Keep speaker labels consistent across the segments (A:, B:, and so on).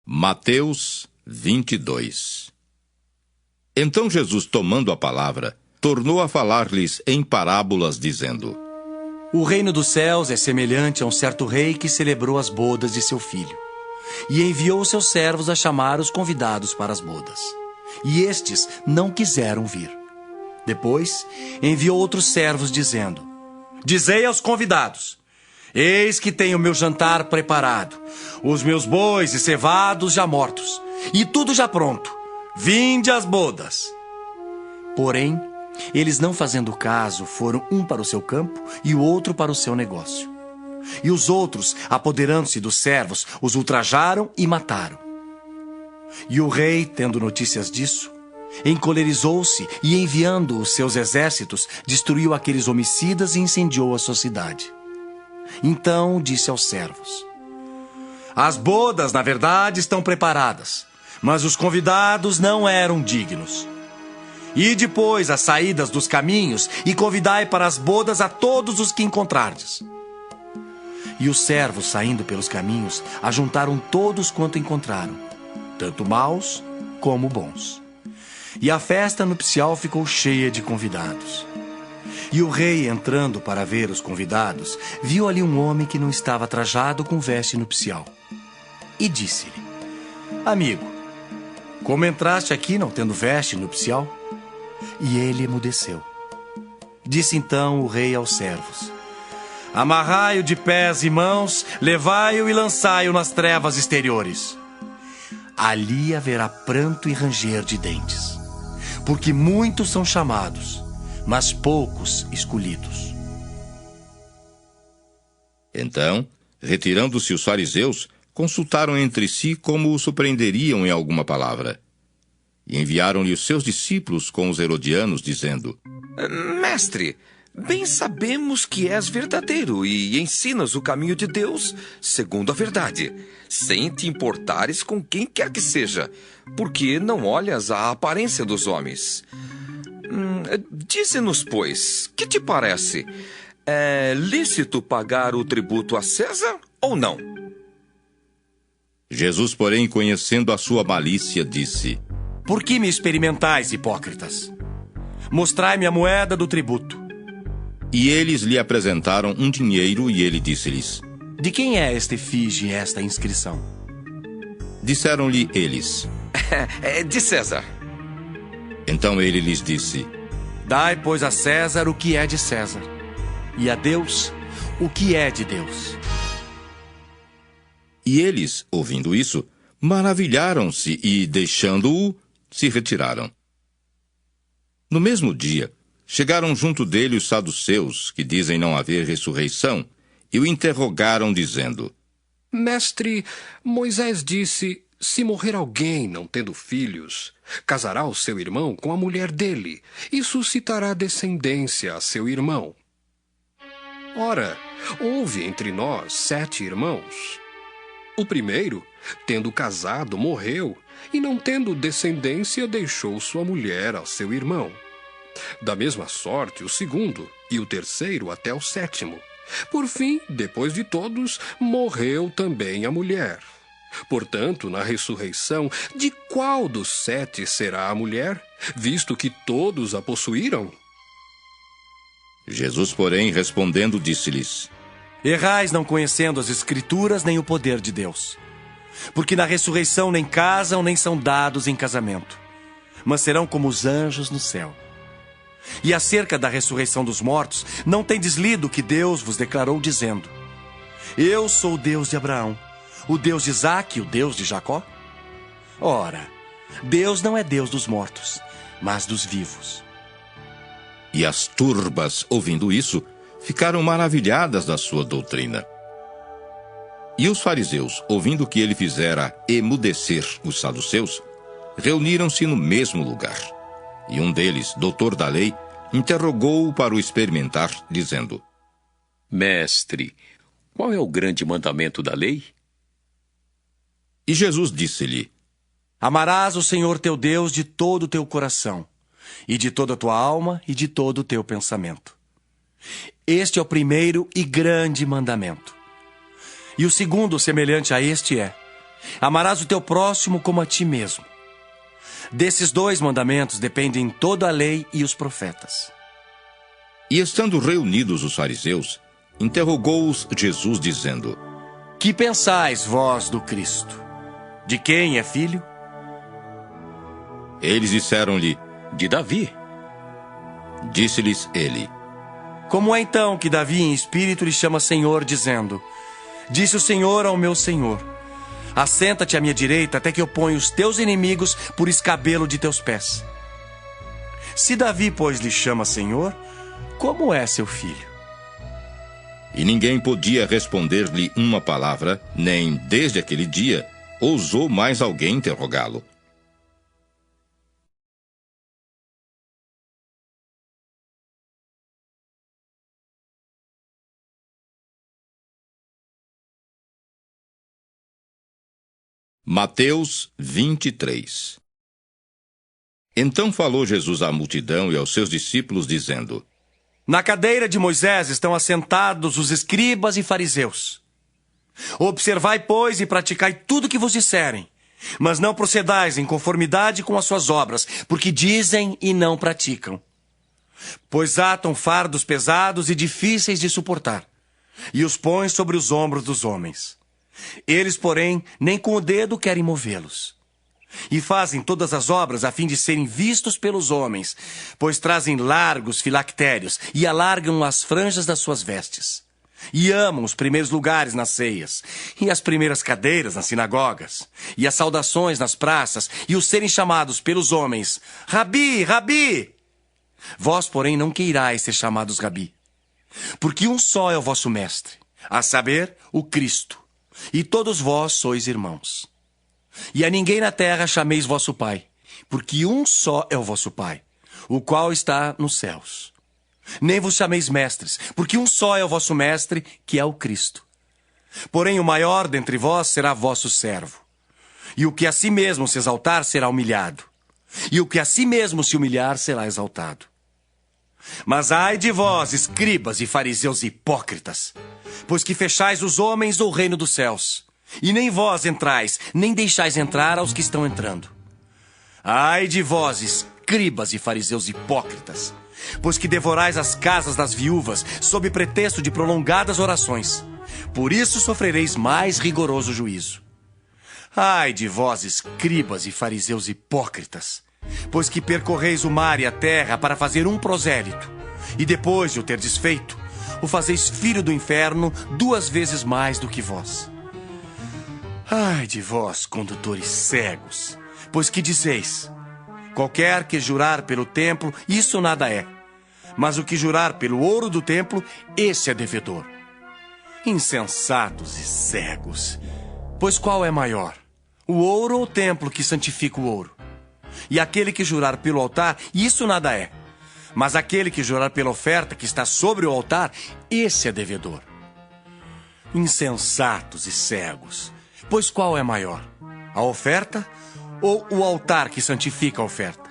A: Mateus 22. Então Jesus, tomando a palavra, tornou a falar-lhes em parábolas, dizendo:
B: O reino dos céus é semelhante a um certo rei que celebrou as bodas de seu filho, e enviou seus servos a chamar os convidados para as bodas. E estes não quiseram vir. Depois, enviou outros servos, dizendo: Dizei aos convidados: Eis que tenho meu jantar preparado, os meus bois e cevados já mortos, e tudo já pronto. Vinde às bodas. Porém, eles, não fazendo caso, foram um para o seu campo e o outro para o seu negócio. E os outros, apoderando-se dos servos, os ultrajaram e mataram. E o rei, tendo notícias disso, encolerizou-se e, enviando os seus exércitos, destruiu aqueles homicidas e incendiou a sua cidade. Então disse aos servos: As bodas, na verdade, estão preparadas, mas os convidados não eram dignos. E depois as saídas dos caminhos e convidai para as bodas a todos os que encontrardes. E os servos, saindo pelos caminhos, ajuntaram todos quanto encontraram, tanto maus como bons. E a festa nupcial ficou cheia de convidados. E o rei, entrando para ver os convidados, viu ali um homem que não estava trajado com veste nupcial. E disse-lhe: Amigo, como entraste aqui não tendo veste nupcial? E ele emudeceu. Disse então o rei aos servos: Amarrai-o de pés e mãos, levai-o e lançai-o nas trevas exteriores. Ali haverá pranto e ranger de dentes, porque muitos são chamados, mas poucos escolhidos.
A: Então, retirando-se os fariseus, consultaram entre si como o surpreenderiam em alguma palavra. E enviaram-lhe os seus discípulos com os herodianos, dizendo:
C: Mestre, bem sabemos que és verdadeiro e ensinas o caminho de Deus segundo a verdade, sem te importares com quem quer que seja, porque não olhas a aparência dos homens. Dize-nos, pois, que te parece? É lícito pagar o tributo a César ou não?
A: Jesus, porém, conhecendo a sua malícia, disse:
B: Por que me experimentais, hipócritas? Mostrai-me a moeda do tributo.
A: E eles lhe apresentaram um dinheiro, e ele disse-lhes:
B: De quem é esta efígie e esta inscrição?
A: Disseram-lhe eles:
C: É de César.
A: Então ele lhes disse:
B: Dai, pois, a César o que é de César, e a Deus o que é de Deus.
A: E eles, ouvindo isso, maravilharam-se e, deixando-o, se retiraram. No mesmo dia, chegaram junto dele os saduceus, que dizem não haver ressurreição, e o interrogaram, dizendo:
D: Mestre, Moisés disse: se morrer alguém não tendo filhos, casará o seu irmão com a mulher dele e suscitará descendência a seu irmão. Ora, houve entre nós 7 irmãos. O primeiro, tendo casado, morreu, e não tendo descendência, deixou sua mulher ao seu irmão. Da mesma sorte, o segundo, e o terceiro até o 7º. Por fim, depois de todos, morreu também a mulher. Portanto, na ressurreição, de qual dos 7 será a mulher, visto que todos a possuíram?
A: Jesus, porém, respondendo, disse-lhes:
B: Errais não conhecendo as Escrituras nem o poder de Deus. Porque na ressurreição nem casam nem são dados em casamento, mas serão como os anjos no céu. E acerca da ressurreição dos mortos, não tendes lido o que Deus vos declarou, dizendo: Eu sou o Deus de Abraão, o Deus de Isaque e o Deus de Jacó? Ora, Deus não é Deus dos mortos, mas dos vivos.
A: E as turbas, ouvindo isso, ficaram maravilhadas da sua doutrina. E os fariseus, ouvindo que ele fizera emudecer os saduceus, reuniram-se no mesmo lugar. E um deles, doutor da lei, interrogou-o para o experimentar, dizendo:
E: Mestre, qual é o grande mandamento da lei?
A: E Jesus disse-lhe:
B: Amarás o Senhor teu Deus de todo o teu coração, e de toda a tua alma, e de todo o teu pensamento. Este é o primeiro e grande mandamento. E o segundo, semelhante a este, é: Amarás o teu próximo como a ti mesmo. Desses 2 mandamentos dependem toda a lei e os profetas.
A: E estando reunidos os fariseus, interrogou-os Jesus, dizendo:
B: Que pensais vós do Cristo? De quem é filho?
A: Eles disseram-lhe:
E: De Davi.
A: Disse-lhes ele:
B: Como é então que Davi em espírito lhe chama Senhor, dizendo: Disse o Senhor ao meu Senhor: Assenta-te à minha direita até que eu ponha os teus inimigos por escabelo de teus pés. Se Davi, pois, lhe chama Senhor, como é seu filho?
A: E ninguém podia responder-lhe uma palavra, nem, desde aquele dia, ousou mais alguém interrogá-lo. Mateus 23. Então falou Jesus à multidão e aos seus discípulos, dizendo:
B: Na cadeira de Moisés estão assentados os escribas e fariseus. Observai, pois, e praticai tudo o que vos disserem, mas não procedais em conformidade com as suas obras, porque dizem e não praticam. Pois atam fardos pesados e difíceis de suportar, e os põem sobre os ombros dos homens. Eles, porém, nem com o dedo querem movê-los. E fazem todas as obras a fim de serem vistos pelos homens, pois trazem largos filactérios e alargam as franjas das suas vestes. E amam os primeiros lugares nas ceias, e as primeiras cadeiras nas sinagogas, e as saudações nas praças, e os serem chamados pelos homens: Rabi, Rabi! Vós, porém, não queirais ser chamados Rabi, porque um só é o vosso mestre, a saber, o Cristo, e todos vós sois irmãos. E a ninguém na terra chameis vosso Pai, porque um só é o vosso Pai, o qual está nos céus. Nem vos chameis mestres, porque um só é o vosso mestre, que é o Cristo. Porém o maior dentre vós será vosso servo. E o que a si mesmo se exaltar será humilhado, e o que a si mesmo se humilhar será exaltado. Mas ai de vós, escribas e fariseus hipócritas, pois que fechais os homens do reino dos céus, e nem vós entrais, nem deixais entrar aos que estão entrando. Ai de vós, escribas e fariseus hipócritas, pois que devorais as casas das viúvas, sob pretexto de prolongadas orações. Por isso sofrereis mais rigoroso juízo. Ai de vós, escribas e fariseus hipócritas, pois que percorreis o mar e a terra para fazer um prosélito, e depois de o terdes feito, o fazeis filho do inferno 2 vezes mais do que vós. Ai de vós, condutores cegos, pois que dizeis: qualquer que jurar pelo templo, isso nada é, mas o que jurar pelo ouro do templo, esse é devedor. Insensatos e cegos, pois qual é maior, o ouro ou o templo que santifica o ouro? E aquele que jurar pelo altar, isso nada é, mas aquele que jurar pela oferta que está sobre o altar, esse é devedor. Insensatos e cegos, pois qual é maior, a oferta ou o altar que santifica a oferta?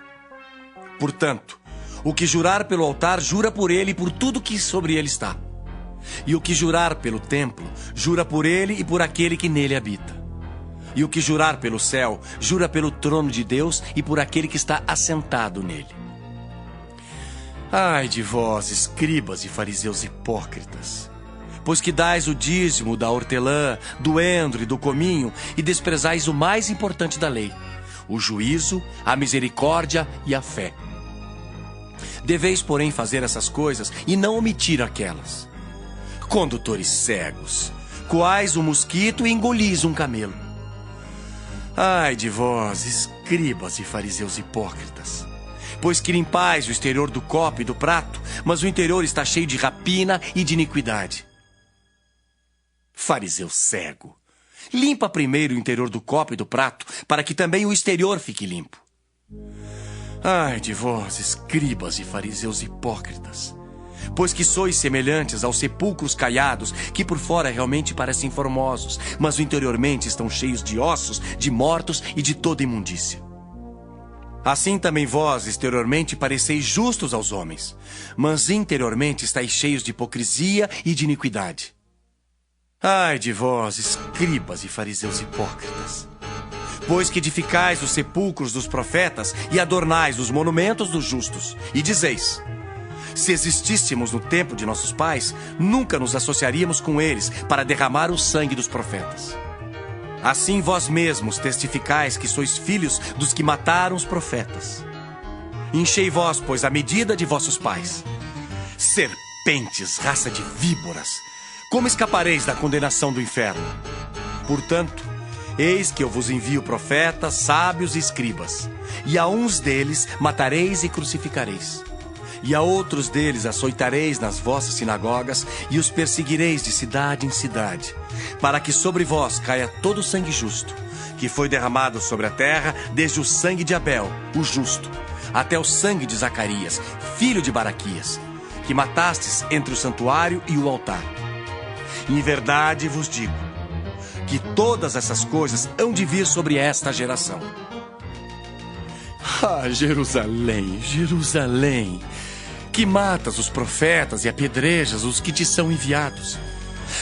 B: Portanto, o que jurar pelo altar, jura por ele e por tudo que sobre ele está. E o que jurar pelo templo, jura por ele e por aquele que nele habita. E o que jurar pelo céu, jura pelo trono de Deus e por aquele que está assentado nele. Ai de vós, escribas e fariseus hipócritas, pois que dais o dízimo da hortelã, do endro e do cominho, e desprezais o mais importante da lei, o juízo, a misericórdia e a fé. Deveis, porém, fazer essas coisas e não omitir aquelas. Condutores cegos, coais um mosquito e engolis um camelo. Ai de vós, escribas e fariseus hipócritas, pois que limpais o exterior do copo e do prato, mas o interior está cheio de rapina e de iniquidade. Fariseu cego, limpa primeiro o interior do copo e do prato, para que também o exterior fique limpo. Ai de vós, escribas e fariseus hipócritas, pois que sois semelhantes aos sepulcros caiados, que por fora realmente parecem formosos, mas interiormente estão cheios de ossos, de mortos e de toda imundícia. Assim também vós, exteriormente, pareceis justos aos homens, mas interiormente estáis cheios de hipocrisia e de iniquidade. Ai de vós, escribas e fariseus hipócritas! Pois que edificais os sepulcros dos profetas e adornais os monumentos dos justos, e dizeis: se existíssemos no tempo de nossos pais, nunca nos associaríamos com eles para derramar o sangue dos profetas. Assim vós mesmos testificais que sois filhos dos que mataram os profetas. Enchei vós, pois, a medida de vossos pais. Serpentes, raça de víboras, como escapareis da condenação do inferno? Portanto, eis que eu vos envio profetas, sábios e escribas, e a uns deles matareis e crucificareis, e a outros deles açoitareis nas vossas sinagogas e os perseguireis de cidade em cidade, para que sobre vós caia todo o sangue justo, que foi derramado sobre a terra, desde o sangue de Abel, o justo, até o sangue de Zacarias, filho de Baraquias, que matastes entre o santuário e o altar. Em verdade vos digo que todas essas coisas hão de vir sobre esta geração. Ah, Jerusalém, Jerusalém, que matas os profetas e apedrejas os que te são enviados.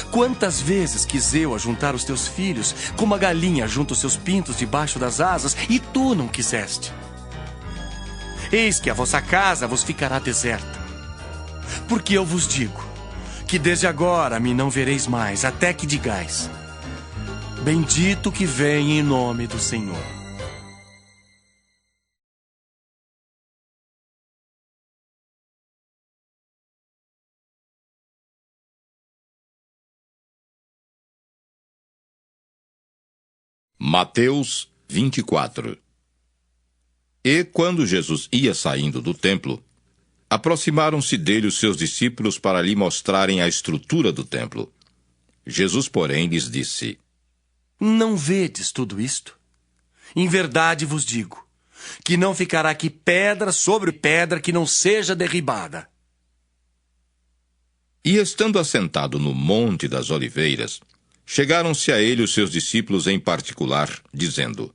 B: Quantas vezes quis eu ajuntar os teus filhos, como a galinha junta os seus pintos debaixo das asas, e tu não quiseste. Eis que a vossa casa vos ficará deserta. Porque eu vos digo que desde agora me não vereis mais, até que digais: bendito que vem em nome do Senhor.
A: Mateus 24. E quando Jesus ia saindo do templo, aproximaram-se dele os seus discípulos para lhe mostrarem a estrutura do templo. Jesus, porém, lhes disse:
B: Não vedes tudo isto? Em verdade vos digo, que não ficará aqui pedra sobre pedra que não seja derribada.
A: E estando assentado no Monte das Oliveiras, chegaram-se a ele os seus discípulos em particular, dizendo: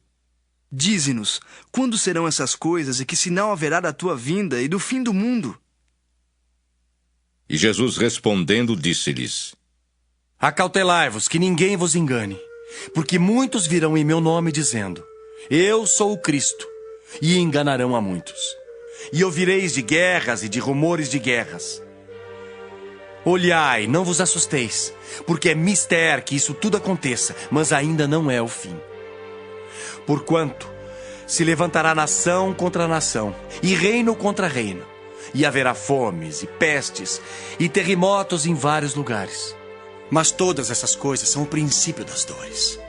F: Dize-nos, quando serão essas coisas e que sinal haverá da tua vinda e do fim do mundo?
A: E Jesus respondendo disse-lhes:
B: Acautelai-vos, que ninguém vos engane, porque muitos virão em meu nome dizendo: Eu sou o Cristo, e enganarão a muitos. E ouvireis de guerras e de rumores de guerras. Olhai, não vos assusteis, porque é mister que isso tudo aconteça, mas ainda não é o fim. Porquanto se levantará nação contra nação, e reino contra reino, e haverá fomes e pestes, e terremotos em vários lugares. Mas todas essas coisas são o princípio das dores.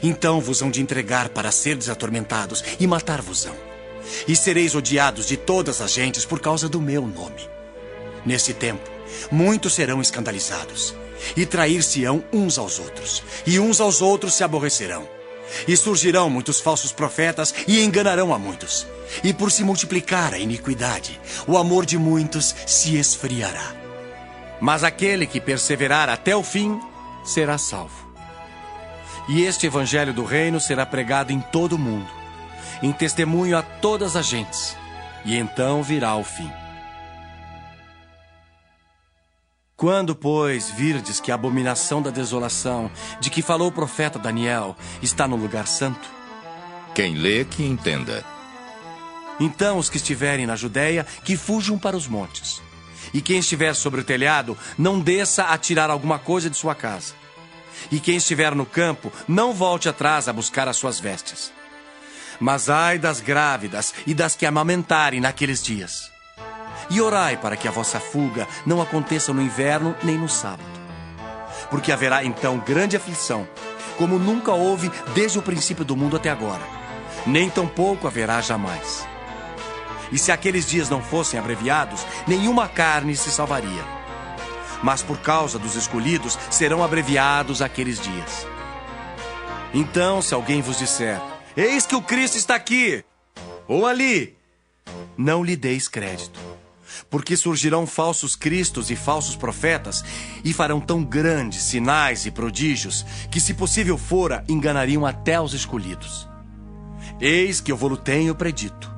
B: Então vos hão de entregar para serdes atormentados, e matar-vos-ão. E sereis odiados de todas as gentes por causa do meu nome. Nesse tempo, muitos serão escandalizados, e trair-se-ão uns aos outros, e uns aos outros se aborrecerão. E surgirão muitos falsos profetas e enganarão a muitos. E por se multiplicar a iniquidade, o amor de muitos se esfriará. Mas aquele que perseverar até o fim será salvo. E este evangelho do reino será pregado em todo o mundo, em testemunho a todas as gentes, e então virá o fim. Quando, pois, virdes que a abominação da desolação, de que falou o profeta Daniel, está no lugar santo,
A: quem lê, que entenda.
B: então os que estiverem na Judéia, que fujam para os montes. E quem estiver sobre o telhado, não desça a tirar alguma coisa de sua casa. E quem estiver no campo, não volte atrás a buscar as suas vestes. Mas ai das grávidas e das que amamentarem naqueles dias. E orai para que a vossa fuga não aconteça no inverno nem no sábado. Porque haverá então grande aflição, como nunca houve desde o princípio do mundo até agora, nem tampouco haverá jamais. E se aqueles dias não fossem abreviados, nenhuma carne se salvaria. Mas por causa dos escolhidos serão abreviados aqueles dias. Então, se alguém vos disser: Eis que o Cristo está aqui, ou ali, não lhe deis crédito. Porque surgirão falsos cristos e falsos profetas, e farão tão grandes sinais e prodígios, que, se possível fora, enganariam até os escolhidos. Eis que eu vou-lo tenho predito.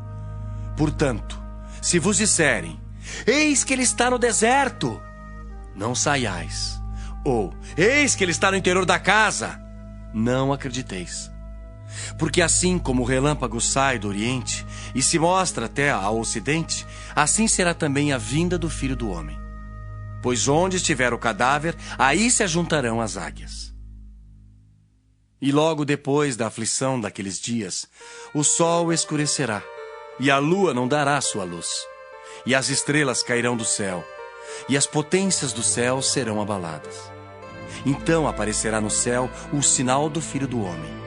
B: Portanto, se vos disserem: Eis que ele está no deserto, não saiais. Ou, eis que ele está no interior da casa. Não acrediteis. Porque assim como o relâmpago sai do oriente e se mostra até ao ocidente, assim será também a vinda do Filho do Homem. Pois onde estiver o cadáver, aí se ajuntarão as águias. E logo depois da aflição daqueles dias, o sol escurecerá, e a lua não dará sua luz, e as estrelas cairão do céu, e as potências do céu serão abaladas. Então aparecerá no céu o sinal do Filho do Homem.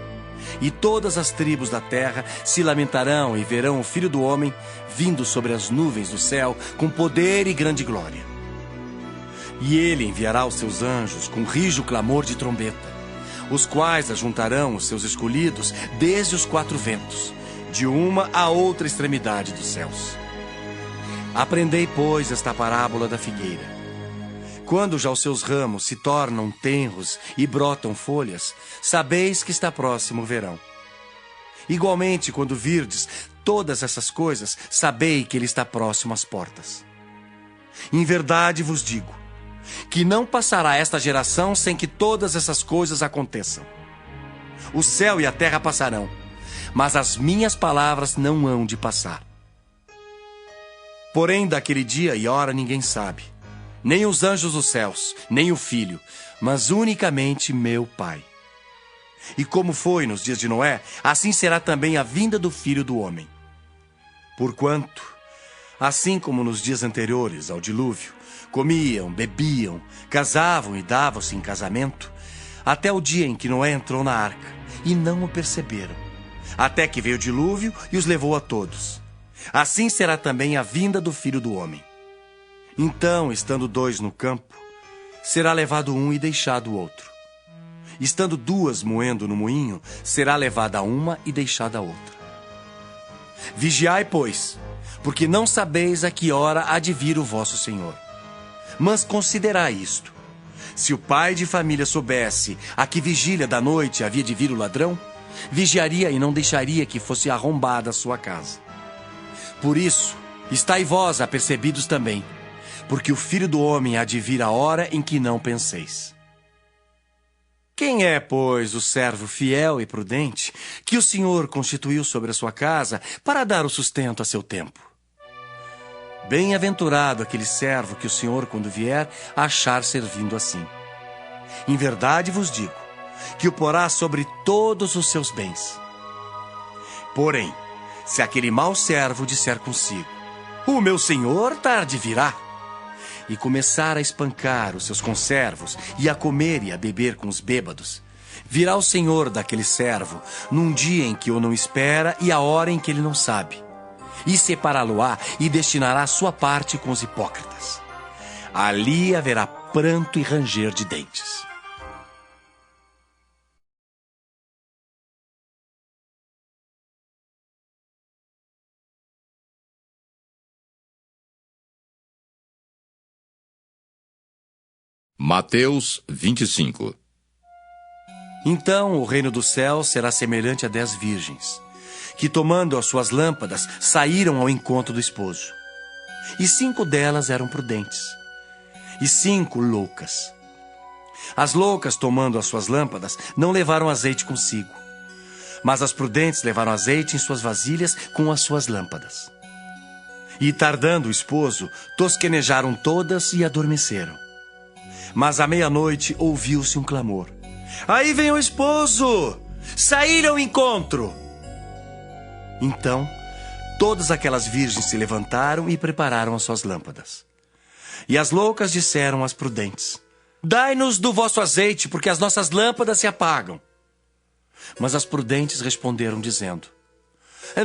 B: E todas as tribos da terra se lamentarão e verão o Filho do Homem vindo sobre as nuvens do céu com poder e grande glória. E ele enviará os seus anjos com rijo clamor de trombeta, os quais ajuntarão os seus escolhidos desde os 4 ventos, de uma a outra extremidade dos céus. Aprendei, pois, esta parábola da figueira. Quando já os seus ramos se tornam tenros e brotam folhas, sabeis que está próximo o verão. Igualmente, quando virdes todas essas coisas, sabei que ele está próximo às portas. Em verdade vos digo, que não passará esta geração sem que todas essas coisas aconteçam. O céu e a terra passarão, mas as minhas palavras não hão de passar. Porém, daquele dia e hora ninguém sabe, nem os anjos dos céus, nem o Filho, mas unicamente meu Pai. E como foi nos dias de Noé, assim será também a vinda do Filho do Homem. Porquanto, assim como nos dias anteriores ao dilúvio, comiam, bebiam, casavam e davam-se em casamento, até o dia em que Noé entrou na arca, e não o perceberam, até que veio o dilúvio e os levou a todos. Assim será também a vinda do Filho do Homem. Então, estando 2 no campo, será levado um e deixado o outro. Estando 2 moendo no moinho, será levada uma e deixada a outra. Vigiai, pois, porque não sabeis a que hora há de vir o vosso Senhor. Mas considerai isto: se o pai de família soubesse a que vigília da noite havia de vir o ladrão, vigiaria e não deixaria que fosse arrombada a sua casa. Por isso, estai vós apercebidos também, porque o Filho do Homem há de vir a hora em que não penseis. Quem é, pois, o servo fiel e prudente que o Senhor constituiu sobre a sua casa para dar o sustento a seu tempo? Bem-aventurado aquele servo que o Senhor, quando vier, achar servindo assim. Em verdade vos digo, que o porá sobre todos os seus bens. Porém, se aquele mau servo disser consigo: o meu senhor tarde virá, e começar a espancar os seus conservos, e a comer e a beber com os bêbados, virá o senhor daquele servo num dia em que o não espera e a hora em que ele não sabe, e separá-lo-á e destinará a sua parte com os hipócritas. Ali haverá pranto e ranger de dentes.
A: Mateus 25.
B: Então o reino dos céus será semelhante a 10 virgens, que tomando as suas lâmpadas, saíram ao encontro do esposo. E 5 delas eram prudentes, e 5 loucas. As loucas, tomando as suas lâmpadas, não levaram azeite consigo, mas as prudentes levaram azeite em suas vasilhas com as suas lâmpadas. E tardando o esposo, tosquenejaram todas e adormeceram. Mas à meia-noite ouviu-se um clamor: aí vem o esposo! Saíram ao encontro! Então, todas aquelas virgens se levantaram e prepararam as suas lâmpadas. E as loucas disseram às prudentes: dai-nos do vosso azeite, porque as nossas lâmpadas se apagam. Mas as prudentes responderam, dizendo: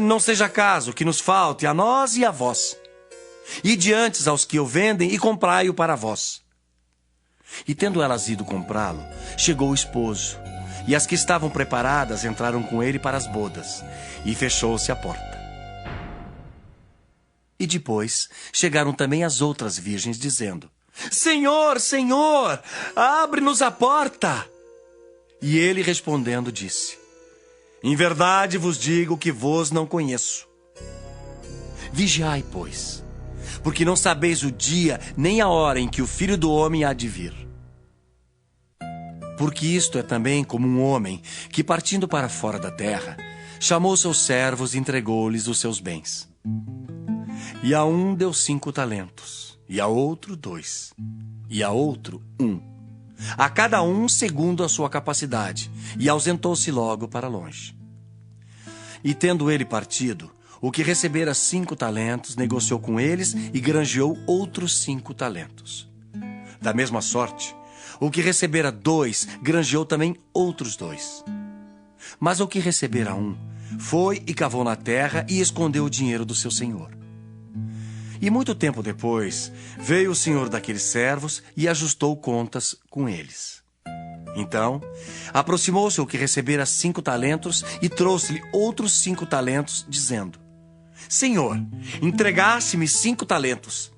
B: não seja caso que nos falte a nós e a vós. Ide antes aos que o vendem e comprai-o para vós. E tendo elas ido comprá-lo, chegou o esposo, e as que estavam preparadas entraram com ele para as bodas, e fechou-se a porta. E depois chegaram também as outras virgens, dizendo: Senhor, Senhor, abre-nos a porta. E ele respondendo disse: em verdade vos digo que vos não conheço. Vigiai, pois, porque não sabeis o dia nem a hora em que o Filho do Homem há de vir. Porque isto é também como um homem que, partindo para fora da terra, chamou seus servos e entregou-lhes os seus bens. E a um deu 5 talentos, e a outro 2, e a outro 1, a cada um segundo a sua capacidade, e ausentou-se logo para longe. E tendo ele partido, o que recebera 5 talentos negociou com eles e granjeou outros 5 talentos. Da mesma sorte, o que recebera 2 granjeou também outros 2. Mas o que recebera 1 foi e cavou na terra e escondeu o dinheiro do seu senhor. E muito tempo depois, veio o senhor daqueles servos e ajustou contas com eles. Então, aproximou-se o que recebera 5 talentos e trouxe-lhe outros 5 talentos, dizendo: Senhor, entregaste-me 5 talentos.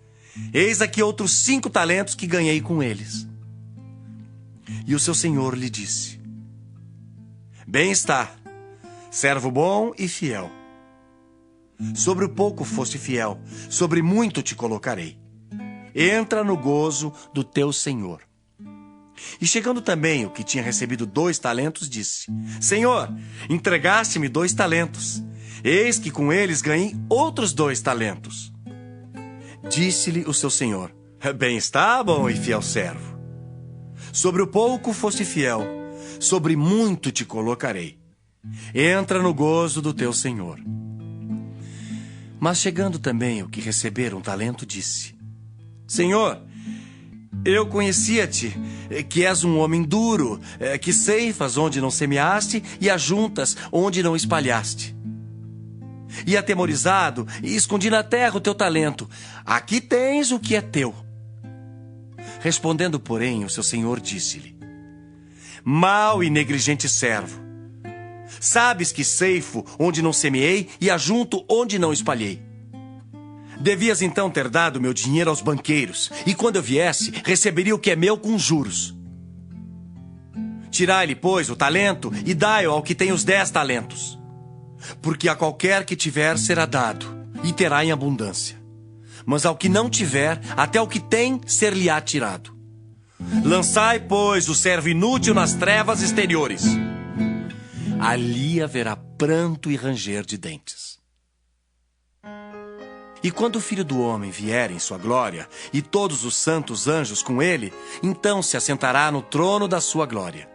B: Eis aqui outros 5 talentos que ganhei com eles. E o seu senhor lhe disse: Bem está, servo bom e fiel. Sobre o pouco foste fiel, sobre muito te colocarei. Entra no gozo do teu senhor. E chegando também o que tinha recebido 2 talentos, disse: Senhor, entregaste-me 2 talentos. Eis que com eles ganhei outros 2 talentos. Disse-lhe o seu senhor: Bem está, bom e fiel servo. Sobre o pouco foste fiel, sobre muito te colocarei. Entra no gozo do teu senhor. Mas chegando também o que recebera 1 talento, disse: Senhor, eu conhecia-te, que és um homem duro, que ceifas onde não semeaste e ajuntas onde não espalhaste. E atemorizado, escondi na terra o teu talento. Aqui tens o que é teu. Respondendo, porém, o seu senhor disse-lhe: Mau e negligente servo, sabes que ceifo onde não semeei e ajunto onde não espalhei. Devias então ter dado meu dinheiro aos banqueiros, e quando eu viesse, receberia o que é meu com juros. Tirai-lhe, pois, o talento e dai-o ao que tem os 10 talentos. Porque a qualquer que tiver será dado, e terá em abundância. Mas ao que não tiver, até o que tem ser-lhe-á tirado. Lançai, pois, o servo inútil nas trevas exteriores. Ali haverá pranto e ranger de dentes. E quando o Filho do Homem vier em sua glória, e todos os santos anjos com ele, então se assentará no trono da sua glória.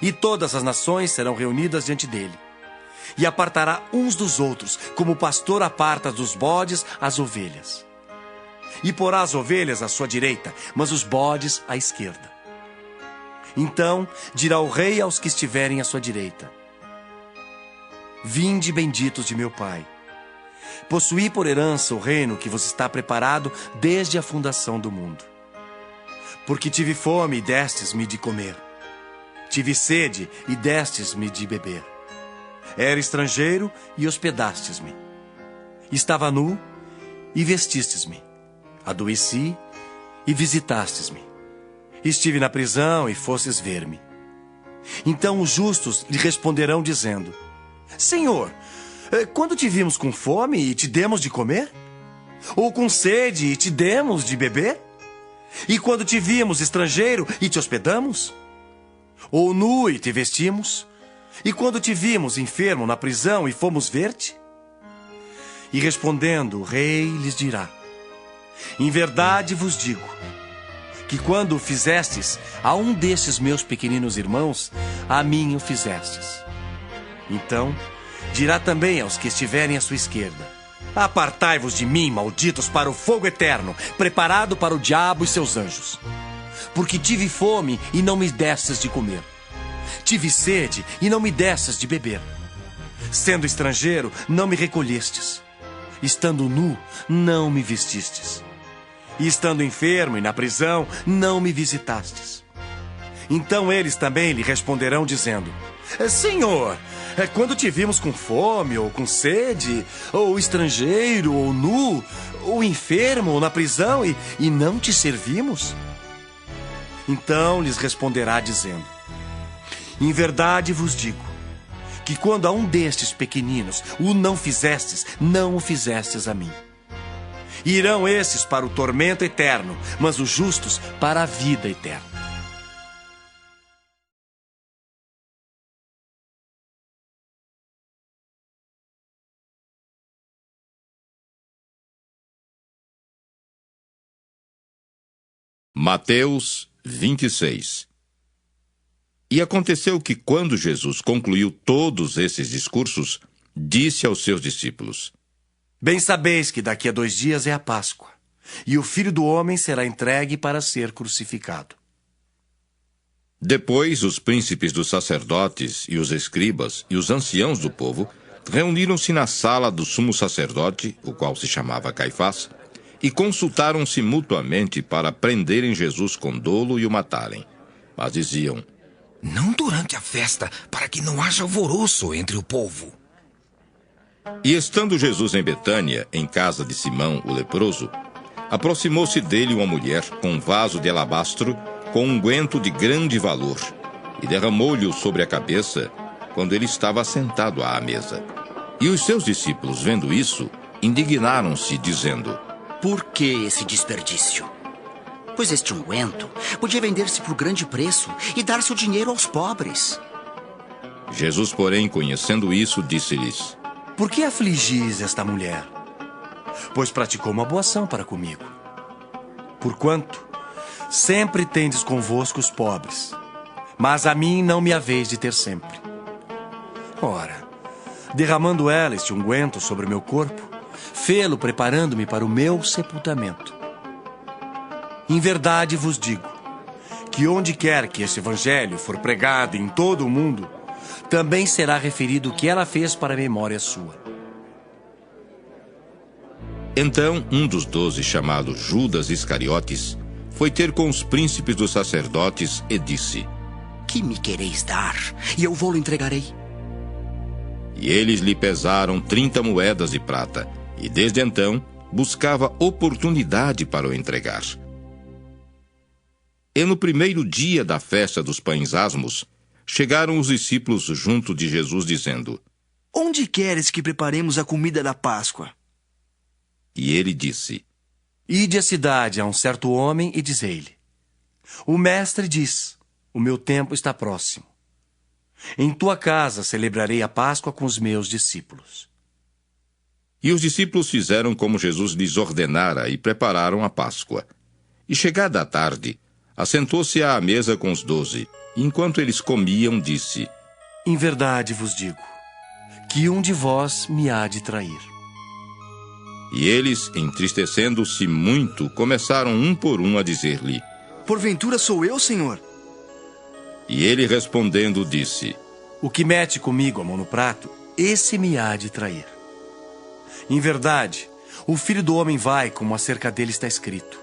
B: E todas as nações serão reunidas diante dele. E apartará uns dos outros, como o pastor aparta dos bodes as ovelhas. E porá as ovelhas à sua direita, mas os bodes à esquerda. Então dirá o rei aos que estiverem à sua direita: Vinde, benditos de meu Pai. Possuí por herança o reino que vos está preparado desde a fundação do mundo. Porque tive fome e destes-me de comer. Tive sede e destes-me de beber. Era estrangeiro e hospedastes-me. Estava nu e vestistes-me. Adoeci e visitastes-me. Estive na prisão e fostes ver-me. Então os justos lhe responderão dizendo: Senhor, quando te vimos com fome e te demos de comer? Ou com sede e te demos de beber? E quando te vimos estrangeiro e te hospedamos? Ou nu e te vestimos? E quando te vimos enfermo na prisão e fomos ver-te? E respondendo, o rei lhes dirá: Em verdade vos digo, que quando o fizestes a um destes meus pequeninos irmãos, a mim o fizestes. Então dirá também aos que estiverem à sua esquerda: Apartai-vos de mim, malditos, para o fogo eterno, preparado para o diabo e seus anjos. Porque tive fome e não me destes de comer. Tive sede e não me destes de beber. Sendo estrangeiro, não me recolhestes. Estando nu, não me vestistes. E estando enfermo e na prisão, não me visitastes. Então eles também lhe responderão dizendo: Senhor, quando te vimos com fome, ou com sede, ou estrangeiro, ou nu, ou enfermo, ou na prisão, e não te servimos? Então lhes responderá dizendo: Em verdade vos digo, que quando a um destes pequeninos o não fizestes, não o fizestes a mim. Irão esses para o tormento eterno, mas os justos para a vida eterna.
A: Mateus 26. E aconteceu que, quando Jesus concluiu todos esses discursos, disse aos seus discípulos:
B: Bem sabeis que daqui a 2 dias é a Páscoa, e o Filho do Homem será entregue para ser crucificado.
A: Depois, os príncipes dos sacerdotes e os escribas e os anciãos do povo reuniram-se na sala do sumo sacerdote, o qual se chamava Caifás, e consultaram-se mutuamente para prenderem Jesus com dolo e o matarem. Mas diziam:
C: Não durante a festa, para que não haja alvoroço entre o povo.
A: E estando Jesus em Betânia, em casa de Simão, o leproso, aproximou-se dele uma mulher com um vaso de alabastro com um unguento de grande valor, e derramou-lhe-o sobre a cabeça quando ele estava sentado à mesa. E os seus discípulos, vendo isso, indignaram-se, dizendo:
G: Por que esse desperdício? Pois este unguento podia vender-se por grande preço e dar-se o dinheiro aos pobres.
A: Jesus, porém, conhecendo isso, disse-lhes:
B: Por que afligis esta mulher? Pois praticou uma boa ação para comigo. Porquanto sempre tendes convosco os pobres, mas a mim não me haveis de ter sempre. Ora, derramando ela este unguento sobre o meu corpo, fê-lo preparando-me para o meu sepultamento. Em verdade vos digo, que onde quer que este evangelho for pregado em todo o mundo, também será referido o que ela fez para a memória sua.
A: Então, um dos 12, chamado Judas Iscariotes, foi ter com os príncipes dos sacerdotes e disse:
G: Que me quereis dar, e eu vou-lo entregarei.
A: E eles lhe pesaram 30 moedas de prata, e desde então buscava oportunidade para o entregar. E no primeiro dia da festa dos pães asmos, chegaram os discípulos junto de Jesus, dizendo:
F: Onde queres que preparemos a comida da Páscoa?
A: E ele disse:
B: Ide à cidade a um certo homem e dizei-lhe: O mestre diz, o meu tempo está próximo. Em tua casa celebrarei a Páscoa com os meus discípulos.
A: E os discípulos fizeram como Jesus lhes ordenara e prepararam a Páscoa. E chegada a tarde, assentou-se à mesa com os 12, e enquanto eles comiam, disse:
B: Em verdade vos digo, que um de vós me há de trair.
A: E eles, entristecendo-se muito, começaram um por um a dizer-lhe:
F: Porventura sou eu, Senhor?
A: E ele respondendo disse:
B: O que mete comigo a mão no prato, esse me há de trair. Em verdade, o Filho do Homem vai, como acerca dele está escrito.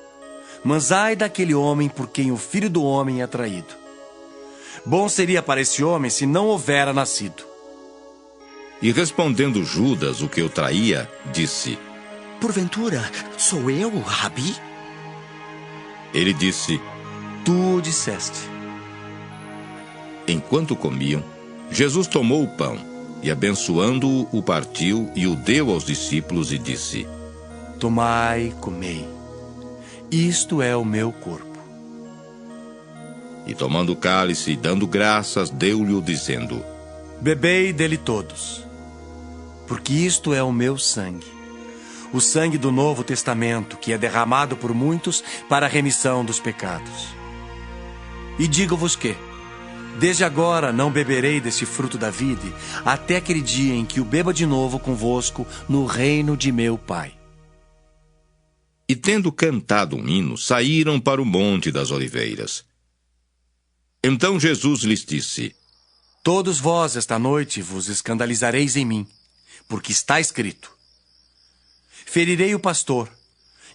B: Mas ai daquele homem por quem o Filho do Homem é traído. Bom seria para esse homem se não houvera nascido.
A: E respondendo Judas, o que o traía, disse:
G: Porventura sou eu, Rabi?
A: Ele disse:
B: Tu disseste.
A: Enquanto comiam, Jesus tomou o pão e, abençoando-o, o partiu e o deu aos discípulos e disse:
B: Tomai, comei. Isto é o meu corpo.
A: E tomando o cálice e dando graças, deu-lhe-o, dizendo:
B: Bebei dele todos, porque isto é o meu sangue, o sangue do Novo Testamento, que é derramado por muitos para a remissão dos pecados. E digo-vos que, desde agora não beberei deste fruto da vide, até aquele dia em que o beba de novo convosco no reino de meu Pai.
A: E tendo cantado um hino, saíram para o Monte das Oliveiras. Então Jesus lhes disse:
B: Todos vós esta noite vos escandalizareis em mim, porque está escrito: Ferirei o pastor,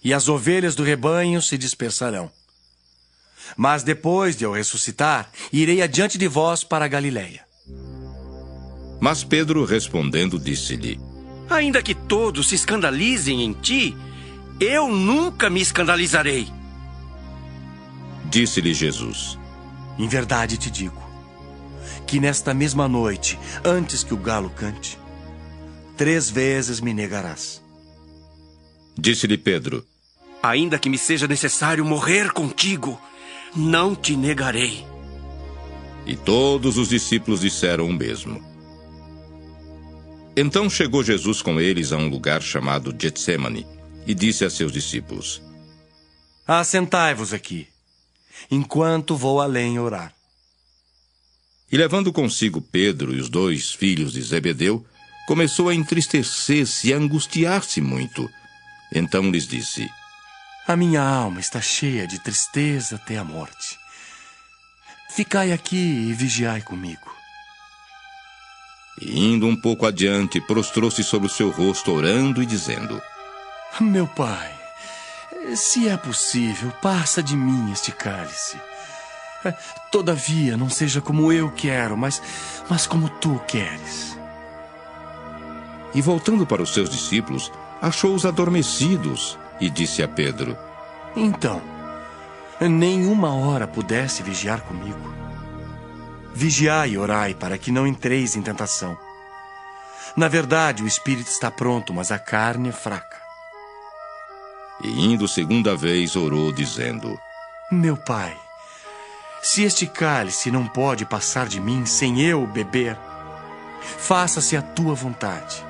B: e as ovelhas do rebanho se dispersarão. Mas depois de eu ressuscitar, irei adiante de vós para a Galiléia.
A: Mas Pedro, respondendo, disse-lhe:
H: Ainda que todos se escandalizem em ti, eu nunca me escandalizarei.
A: Disse-lhe Jesus:
B: Em verdade te digo, que nesta mesma noite, antes que o galo cante, 3 vezes me negarás.
A: Disse-lhe Pedro:
H: Ainda que me seja necessário morrer contigo, não te negarei.
A: E todos os discípulos disseram o mesmo. Então chegou Jesus com eles a um lugar chamado Getsêmani, e disse a seus discípulos:
B: Assentai-vos aqui, enquanto vou além orar.
A: E levando consigo Pedro e os 2 filhos de Zebedeu, começou a entristecer-se e a angustiar-se muito. Então lhes disse:
B: A minha alma está cheia de tristeza até a morte. Ficai aqui e vigiai comigo.
A: E indo um pouco adiante, prostrou-se sobre o seu rosto, orando e dizendo:
B: Meu pai, se é possível, passa de mim este cálice. Todavia, não seja como eu quero, mas como tu queres.
A: E voltando para os seus discípulos, achou-os adormecidos e disse a Pedro:
B: Então, nem uma hora pudesse vigiar comigo. Vigiai e orai para que não entreis em tentação. Na verdade, o espírito está pronto, mas a carne é fraca.
A: E indo segunda vez, orou, dizendo:
B: Meu pai, se este cálice não pode passar de mim sem eu beber, faça-se a tua vontade.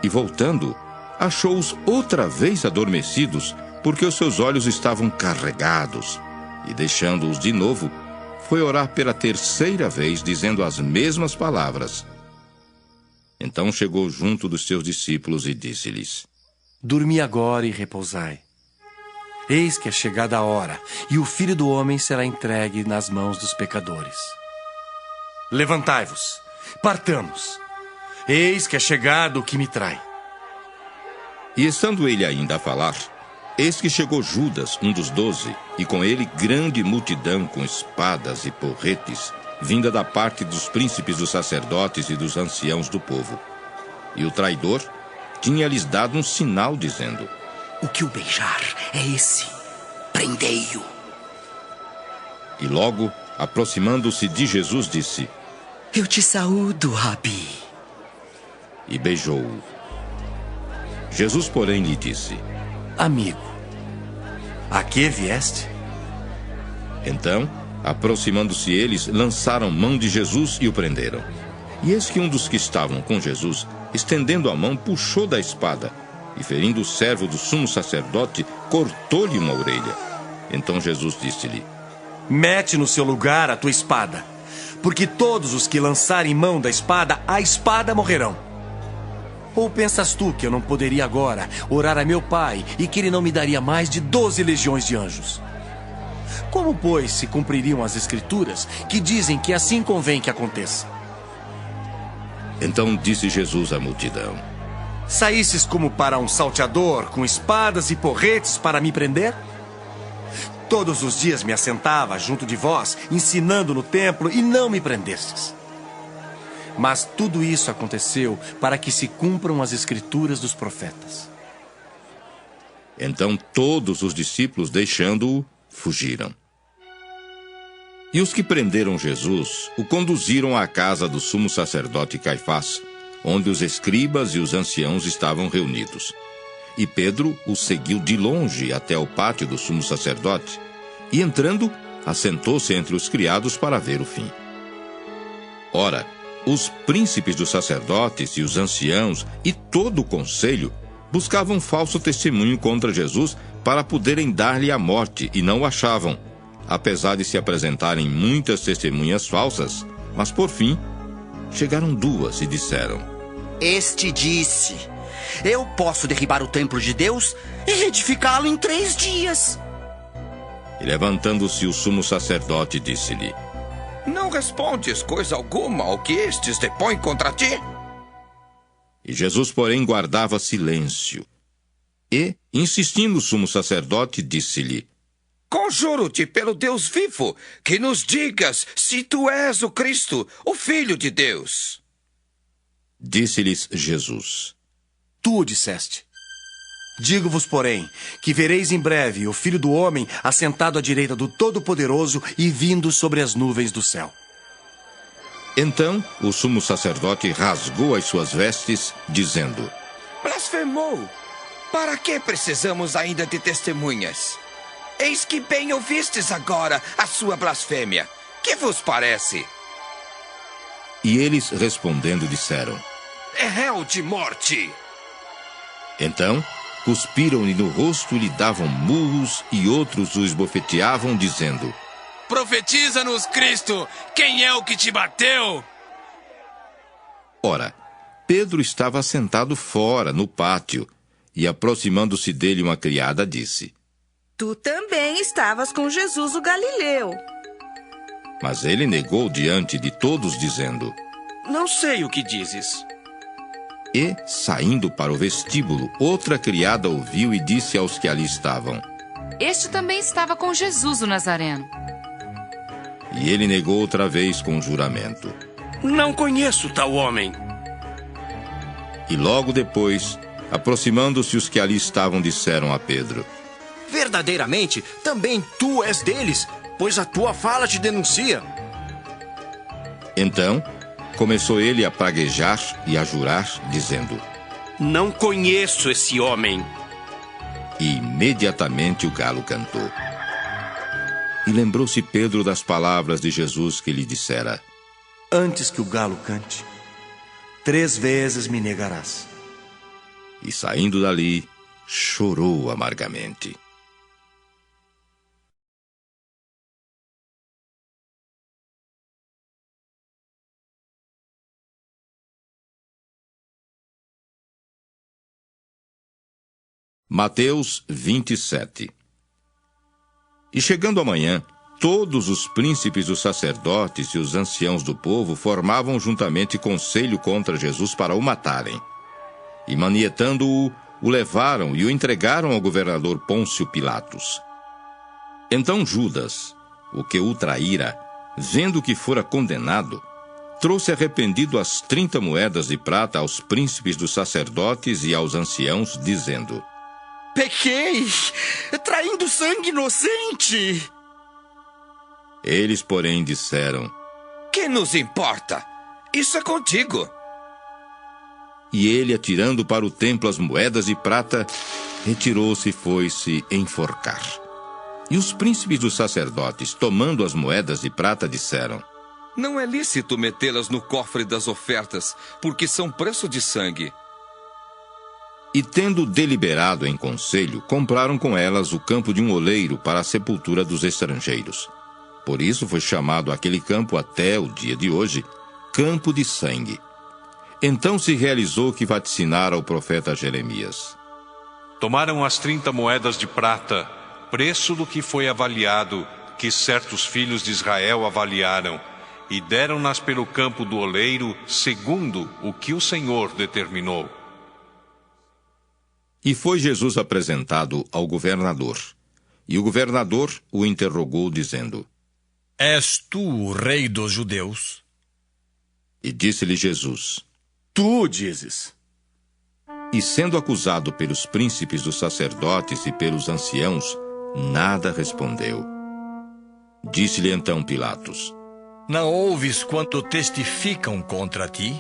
A: E voltando, achou-os outra vez adormecidos, porque os seus olhos estavam carregados. E deixando-os de novo, foi orar pela terceira vez, dizendo as mesmas palavras. Então chegou junto dos seus discípulos e disse-lhes:
B: Dormi agora e repousai. Eis que é chegada a hora, e o Filho do Homem será entregue nas mãos dos pecadores. Levantai-vos, partamos. Eis que é chegado o que me trai.
A: E estando ele ainda a falar, eis que chegou Judas, um dos 12, e com ele grande multidão com espadas e porretes, vinda da parte dos príncipes dos sacerdotes e dos anciãos do povo. E o traidor tinha-lhes dado um sinal, dizendo:
G: O que o beijar é esse. Prendei-o.
A: E logo, aproximando-se de Jesus, disse:
G: Eu te saúdo, Rabi.
A: E beijou-o. Jesus, porém, lhe disse:
B: Amigo, a que vieste?
A: Então, aproximando-se eles, lançaram mão de Jesus e o prenderam. E eis que um dos que estavam com Jesus, estendendo a mão, puxou da espada, e ferindo o servo do sumo sacerdote, cortou-lhe uma orelha. Então Jesus disse-lhe:
B: Mete no seu lugar a tua espada, porque todos os que lançarem mão da espada, a espada morrerão. Ou pensas tu que eu não poderia agora orar a meu Pai e que ele não me daria mais de 12 legiões de anjos? Como, pois, se cumpririam as Escrituras que dizem que assim convém que aconteça?
A: Então disse Jesus à multidão:
B: Saísses como para um salteador, com espadas e porretes para me prender? Todos os dias me assentava junto de vós, ensinando no templo, e não me prendestes. Mas tudo isso aconteceu para que se cumpram as Escrituras dos profetas.
A: Então todos os discípulos, deixando-o, fugiram. E os que prenderam Jesus o conduziram à casa do sumo sacerdote Caifás, onde os escribas e os anciãos estavam reunidos. E Pedro o seguiu de longe até o pátio do sumo sacerdote, e entrando, assentou-se entre os criados para ver o fim. Ora, os príncipes dos sacerdotes e os anciãos e todo o conselho buscavam falso testemunho contra Jesus para poderem dar-lhe a morte, e não o achavam, apesar de se apresentarem muitas testemunhas falsas. Mas por fim, chegaram 2 e disseram:
G: Este disse: Eu posso derribar o templo de Deus e reedificá-lo em 3 dias.
A: E levantando-se o sumo sacerdote, disse-lhe:
C: Não respondes coisa alguma ao que estes depõem contra ti?
A: E Jesus, porém, guardava silêncio. E, insistindo o sumo sacerdote, disse-lhe:
C: Conjuro-te pelo Deus vivo, que nos digas se tu és o Cristo, o Filho de Deus.
A: Disse-lhes Jesus:
B: Tu o disseste. Digo-vos, porém, que vereis em breve o Filho do Homem assentado à direita do Todo-Poderoso e vindo sobre as nuvens do céu.
A: Então o sumo sacerdote rasgou as suas vestes, dizendo:
C: Blasfemou! Para que precisamos ainda de testemunhas? Eis que bem ouvistes agora a sua blasfêmia. Que vos parece?
A: E eles, respondendo, disseram:
D: É réu de morte.
A: Então cuspiram-lhe no rosto e lhe davam murros, e outros o esbofeteavam, dizendo:
I: Profetiza-nos, Cristo! Quem é o que te bateu?
A: Ora, Pedro estava sentado fora, no pátio, e aproximando-se dele uma criada disse:
J: Tu também estavas com Jesus o Galileu.
A: Mas ele negou diante de todos, dizendo:
H: Não sei o que dizes.
A: E, saindo para o vestíbulo, outra criada ouviu e disse aos que ali estavam:
K: Este também estava com Jesus o Nazareno.
A: E ele negou outra vez com juramento.
H: Não conheço tal homem.
A: E logo depois, aproximando-se os que ali estavam, disseram a Pedro:
L: Verdadeiramente, também tu és deles, pois a tua fala te denuncia.
A: Então, começou ele a praguejar e a jurar, dizendo:
H: Não conheço esse homem.
A: E imediatamente o galo cantou. E lembrou-se Pedro das palavras de Jesus que lhe dissera:
B: Antes que o galo cante, 3 vezes me negarás.
A: E saindo dali, chorou amargamente. Mateus 27. E chegando a manhã, todos os príncipes dos sacerdotes e os anciãos do povo formavam juntamente conselho contra Jesus para o matarem. E manietando-o, o levaram e o entregaram ao governador Pôncio Pilatos. Então Judas, o que o traíra, vendo que fora condenado, trouxe arrependido as 30 moedas de prata aos príncipes dos sacerdotes e aos anciãos, dizendo:
L: Pequei, traindo sangue inocente.
A: Eles, porém, disseram:
C: Que nos importa? Isso é contigo.
A: E ele, atirando para o templo as moedas de prata, retirou-se e foi-se enforcar. E os príncipes dos sacerdotes, tomando as moedas de prata, disseram:
C: Não é lícito metê-las no cofre das ofertas, porque são preço de sangue.
A: E tendo deliberado em conselho, compraram com elas o campo de um oleiro para a sepultura dos estrangeiros. Por isso foi chamado aquele campo até o dia de hoje Campo de Sangue. Então se realizou o que vaticinara o profeta Jeremias.
M: Tomaram as 30 moedas de prata, preço do que foi avaliado, que certos filhos de Israel avaliaram, e deram-nas pelo campo do oleiro, segundo o que o Senhor determinou.
A: E foi Jesus apresentado ao governador. E o governador o interrogou, dizendo:
N: És tu o rei dos judeus?
A: E disse-lhe Jesus:
F: Tu dizes.
A: E sendo acusado pelos príncipes dos sacerdotes e pelos anciãos, nada respondeu. Disse-lhe então Pilatos:
N: Não ouves quanto testificam contra ti?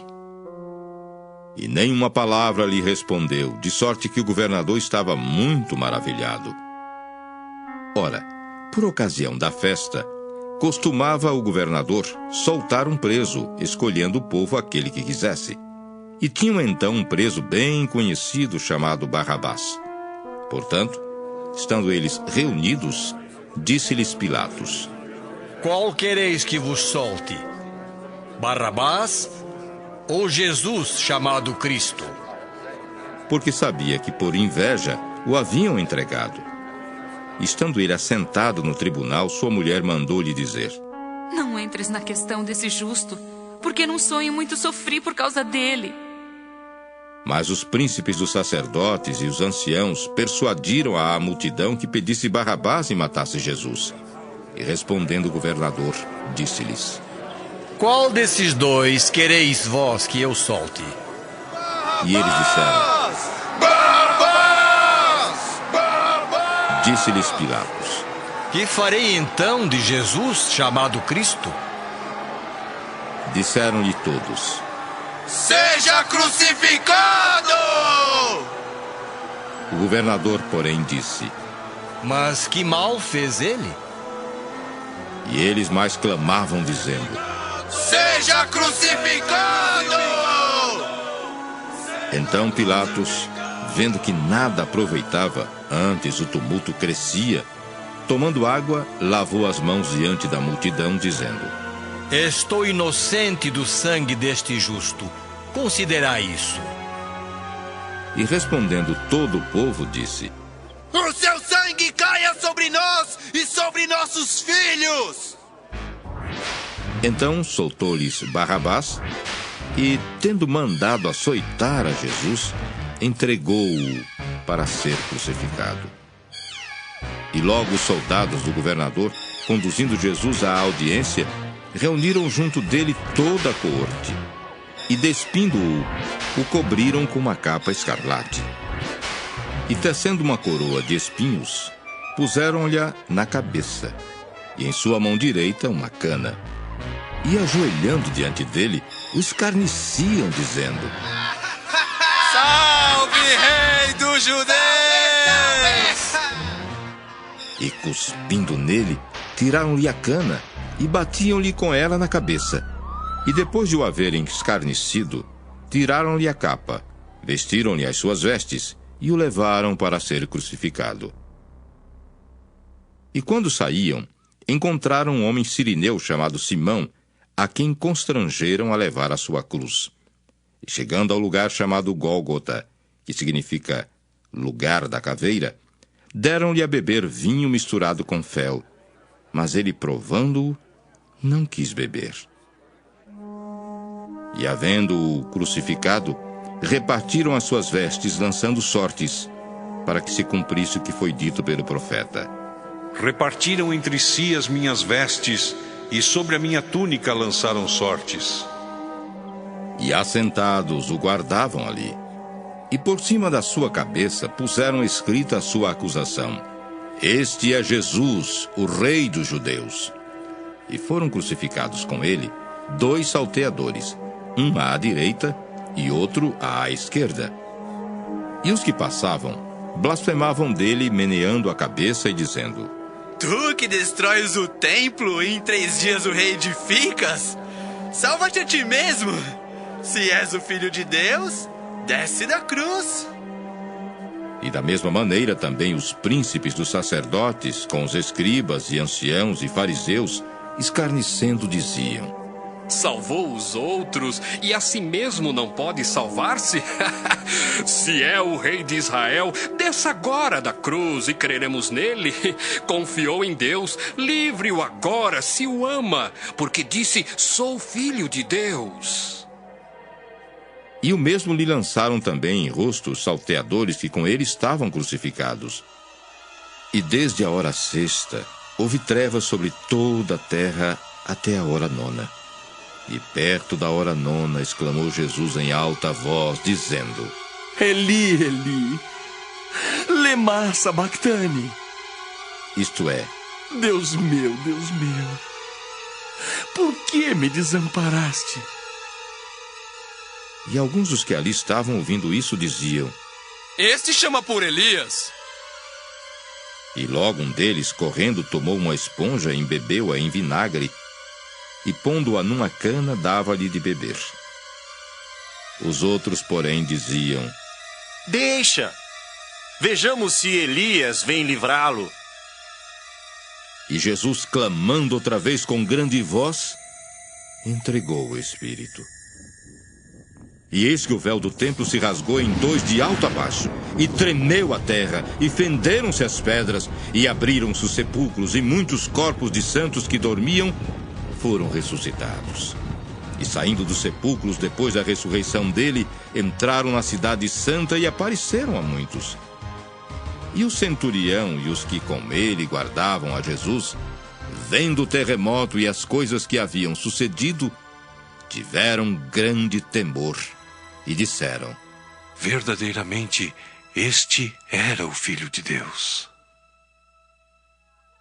A: E nem uma palavra lhe respondeu, de sorte que o governador estava muito maravilhado. Ora, por ocasião da festa, costumava o governador soltar um preso, escolhendo o povo aquele que quisesse. E tinham então um preso bem conhecido chamado Barrabás. Portanto, estando eles reunidos, disse-lhes Pilatos:
N: Qual quereis que vos solte? Barrabás ou Jesus chamado Cristo?
A: Porque sabia que por inveja o haviam entregado. Estando ele assentado no tribunal, sua mulher mandou-lhe dizer:
K: Não entres na questão desse justo, porque num sonho muito sofri por causa dele.
A: Mas os príncipes dos sacerdotes e os anciãos persuadiram à multidão que pedisse Barrabás e matasse Jesus. E respondendo o governador, disse-lhes:
N: Qual desses dois quereis vós que eu solte?
A: E eles disseram: Disse-lhes Pilatos:
N: Que farei então de Jesus chamado Cristo?
A: Disseram-lhe todos:
I: Seja crucificado!
A: O governador, porém, disse:
N: Mas que mal fez ele?
A: E eles mais clamavam, dizendo:
I: Seja crucificado!
A: Então Pilatos, vendo que nada aproveitava, antes o tumulto crescia, tomando água, lavou as mãos diante da multidão, dizendo:
N: Estou inocente do sangue deste justo. Considerai isso.
A: E respondendo todo o povo, disse:
I: O seu sangue caia sobre nós e sobre nossos filhos!
A: Então soltou-lhes Barrabás e, tendo mandado açoitar a Jesus, entregou-o para ser crucificado. E logo os soldados do governador, conduzindo Jesus à audiência, reuniram junto dele toda a coorte e, despindo-o, o cobriram com uma capa escarlate. E, tecendo uma coroa de espinhos, puseram-lhe na cabeça e em sua mão direita uma cana. E, ajoelhando diante dele, o escarneciam, dizendo:
I: Salve, Rei dos Judeus!
A: E, cuspindo nele, tiraram-lhe a cana e batiam-lhe com ela na cabeça. E, depois de o haverem escarnecido, tiraram-lhe a capa, vestiram-lhe as suas vestes e o levaram para ser crucificado. E quando saíam, encontraram um homem sirineu chamado Simão, a quem constrangeram a levar a sua cruz. E chegando ao lugar chamado Gólgota, que significa lugar da caveira, deram-lhe a beber vinho misturado com fel, mas ele, provando-o, não quis beber. E, havendo-o crucificado, repartiram as suas vestes, lançando sortes, para que se cumprisse o que foi dito pelo profeta:
M: Repartiram entre si as minhas vestes, e sobre a minha túnica lançaram sortes.
A: E, assentados, o guardavam ali. E por cima da sua cabeça puseram escrita a sua acusação: Este é Jesus, o Rei dos Judeus. E foram crucificados com ele 2 salteadores, um à direita e outro à esquerda. E os que passavam blasfemavam dele, meneando a cabeça e dizendo:
I: Tu que destróis o templo e em 3 dias o reedificas? Salva-te a ti mesmo! Se és o Filho de Deus, desce da cruz!
A: E da mesma maneira também os príncipes dos sacerdotes, com os escribas e anciãos e fariseus, escarnecendo, diziam:
D: Salvou os outros e a si mesmo não pode salvar-se? Se é o Rei de Israel, desça agora da cruz e creremos nele. Confiou em Deus, livre-o agora se o ama, porque disse: Sou filho de Deus.
A: E o mesmo lhe lançaram também em rosto os salteadores que com ele estavam crucificados. E desde a hora 6ª houve trevas sobre toda a terra até a hora 9ª. E perto da hora 9ª exclamou Jesus em alta voz, dizendo:
B: Eli, Eli, lema sabachthani.
A: Isto é:
B: Deus meu, por que me desamparaste?
A: E alguns dos que ali estavam ouvindo isso diziam:
I: Este chama por Elias.
A: E logo um deles, correndo, tomou uma esponja, embebeu-a em vinagre e, pondo-a numa cana, dava-lhe de beber. Os outros, porém, diziam:
L: Deixa! Vejamos se Elias vem livrá-lo.
A: E Jesus, clamando outra vez com grande voz, entregou o Espírito. E eis que o véu do templo se rasgou em 2 de alto a baixo, e tremeu a terra, e fenderam-se as pedras, e abriram-se os sepulcros, e muitos corpos de santos que dormiam foram ressuscitados. E saindo dos sepulcros depois da ressurreição dele, entraram na cidade santa e apareceram a muitos. E o centurião e os que com ele guardavam a Jesus, vendo o terremoto e as coisas que haviam sucedido, tiveram grande temor e disseram:
M: Verdadeiramente, este era o Filho de Deus.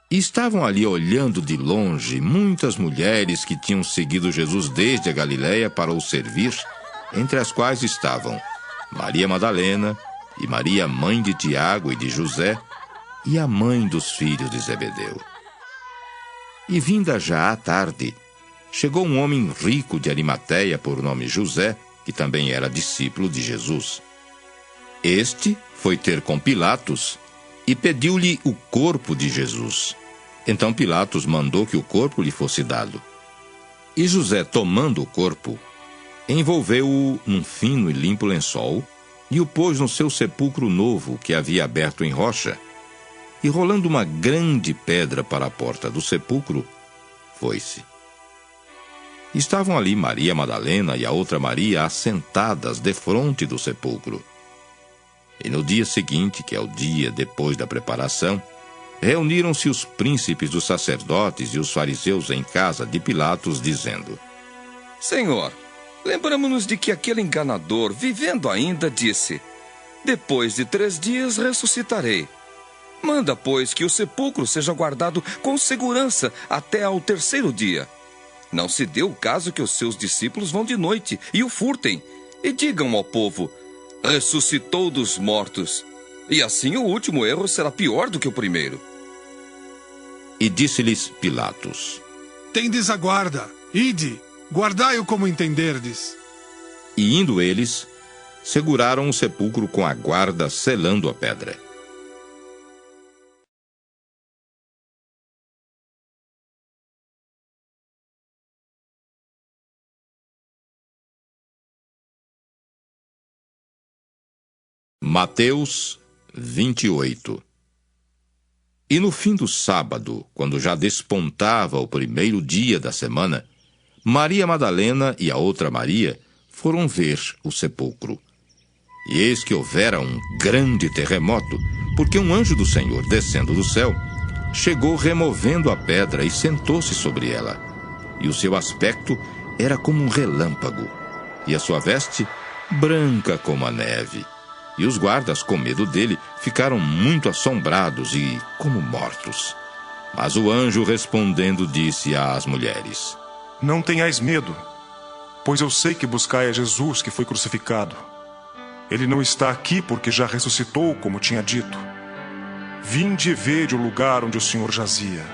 A: E estavam ali olhando de longe muitas mulheres que tinham seguido Jesus desde a Galiléia para o servir, entre as quais estavam Maria Madalena e Maria, mãe de Tiago e de José, e a mãe dos filhos de Zebedeu. E vinda já à tarde, chegou um homem rico de Arimateia por nome José, que também era discípulo de Jesus. Este foi ter com Pilatos e pediu-lhe o corpo de Jesus. Então Pilatos mandou que o corpo lhe fosse dado. E José, tomando o corpo, envolveu-o num fino e limpo lençol e o pôs no seu sepulcro novo que havia aberto em rocha. E rolando uma grande pedra para a porta do sepulcro, foi-se. Estavam ali Maria Madalena e a outra Maria assentadas defronte do sepulcro. E no dia seguinte, que é o dia depois da preparação, reuniram-se os príncipes dos sacerdotes e os fariseus em casa de Pilatos, dizendo:
C: Senhor, lembramo-nos de que aquele enganador, vivendo ainda, disse: depois de 3 dias ressuscitarei. Manda, pois, que o sepulcro seja guardado com segurança até ao 3º dia. Não se dê o caso que os seus discípulos vão de noite e o furtem, e digam ao povo: ressuscitou dos mortos. E assim o último erro será pior do que o primeiro.
A: E disse-lhes Pilatos:
O: tendes a guarda, ide, guardai-o como entenderdes.
A: E indo eles, seguraram o sepulcro com a guarda, selando a pedra. Mateus 28. E no fim do sábado, quando já despontava o 1º dia da semana, Maria Madalena e a outra Maria foram ver o sepulcro. E eis que houvera um grande terremoto, porque um anjo do Senhor, descendo do céu, chegou removendo a pedra e sentou-se sobre ela. E o seu aspecto era como um relâmpago, e a sua veste branca como a neve. E os guardas, com medo dele, ficaram muito assombrados e como mortos. Mas o anjo, respondendo, disse às mulheres:
P: não tenhais medo, pois eu sei que buscai a Jesus que foi crucificado. Ele não está aqui porque já ressuscitou, como tinha dito. Vinde e vede o lugar onde o Senhor jazia.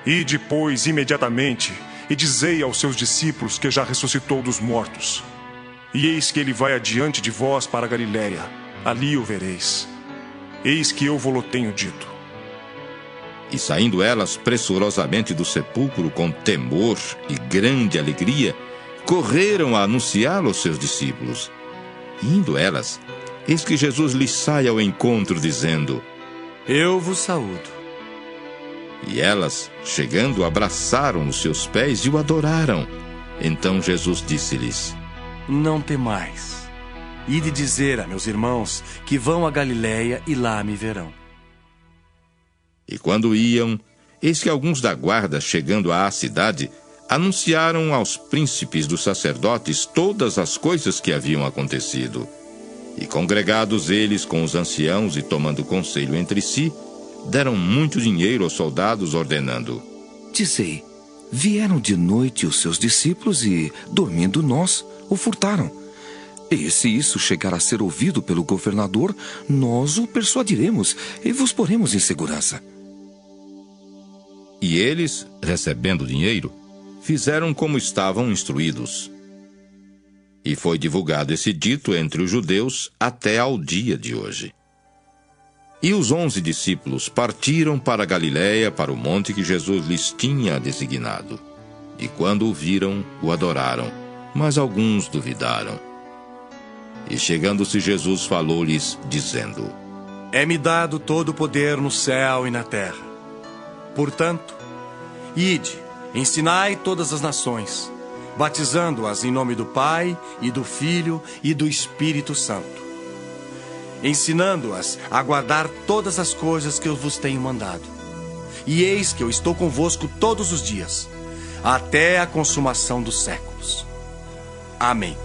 P: Ide, pois, imediatamente, e dizei aos seus discípulos que já ressuscitou dos mortos. E eis que ele vai adiante de vós para a Galiléia, ali o vereis. Eis que eu vou-lo tenho dito.
A: E saindo elas pressurosamente do sepulcro com temor e grande alegria, correram a anunciá-lo aos seus discípulos. E indo elas, eis que Jesus lhes sai ao encontro, dizendo:
B: eu vos saúdo.
A: E elas, chegando, abraçaram os seus pés e o adoraram. Então Jesus disse-lhes:
B: não temais. Ide dizer a meus irmãos que vão a Galiléia e lá me verão.
A: E quando iam, eis que alguns da guarda, chegando à cidade, anunciaram aos príncipes dos sacerdotes todas as coisas que haviam acontecido. E congregados eles com os anciãos e tomando conselho entre si, deram muito dinheiro aos soldados, ordenando:
C: dizei, vieram de noite os seus discípulos e, dormindo nós, o furtaram. E se isso chegar a ser ouvido pelo governador, nós o persuadiremos e vos poremos em segurança.
A: E eles, recebendo o dinheiro, fizeram como estavam instruídos. E foi divulgado esse dito entre os judeus até ao dia de hoje. E os 11 discípulos partiram para a Galiléia, para o monte que Jesus lhes tinha designado. E quando o viram, o adoraram, mas alguns duvidaram. E chegando-se Jesus, falou-lhes, dizendo:
B: é-me dado todo o poder no céu e na terra. Portanto, ide, ensinai todas as nações, batizando-as em nome do Pai, e do Filho, e do Espírito Santo, ensinando-as a guardar todas as coisas que eu vos tenho mandado. E eis que eu estou convosco todos os dias, até a consumação dos séculos. Amém.